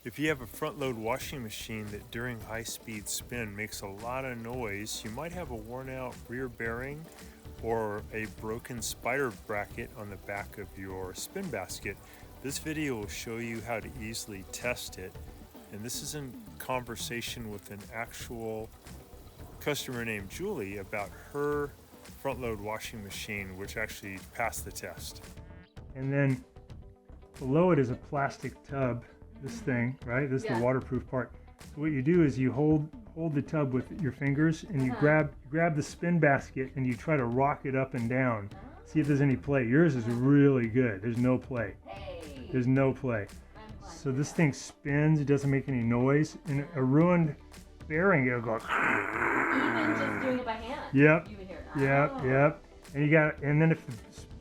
If you have a front-load washing machine that during high-speed spin makes a lot of noise, you might have a worn-out rear bearing or a broken spider bracket on the back of your spin basket. This video will show you how to easily test it, and this is in conversation with an actual customer named Julie about her front-load washing machine, which actually passed the test. And then below it is a plastic tub, this thing, right? This is the waterproof part. So what you do is you hold the tub with your fingers and you grab the spin basket and you try to rock it up and down. See if there's any play. Yours is really good. There's no play. There's no play. So this thing spins, it doesn't make any noise. And a ruined bearing, it'll go. Even just doing it by hand. Yep. You would hear it. Yep. And then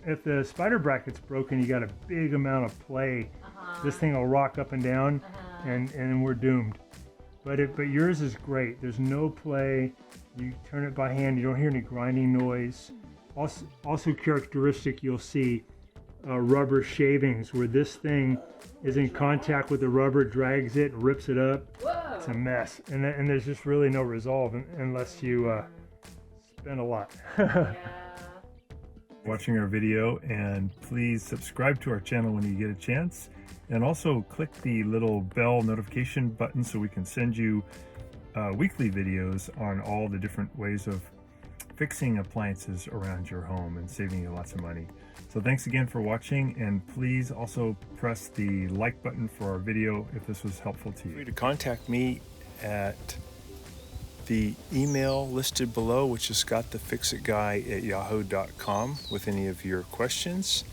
if the spider bracket's broken, you got a big amount of play. This thing will rock up and down, and we're doomed. But yours is great. There's no play. You turn it by hand. You don't hear any grinding noise. Also characteristic, you'll see rubber shavings where this thing is in contact with the rubber, drags it, rips it up. Whoa. It's a mess, and there's just really no resolve unless you spend a lot. Watching our video, and please subscribe to our channel when you get a chance, and also click the little bell notification button so we can send you weekly videos on all the different ways of fixing appliances around your home and saving you lots of money. So thanks again for watching, and please also press the like button for our video if this was helpful to you. Feel free to contact me at the email listed below, which is scottthefixitguy@yahoo.com, with any of your questions.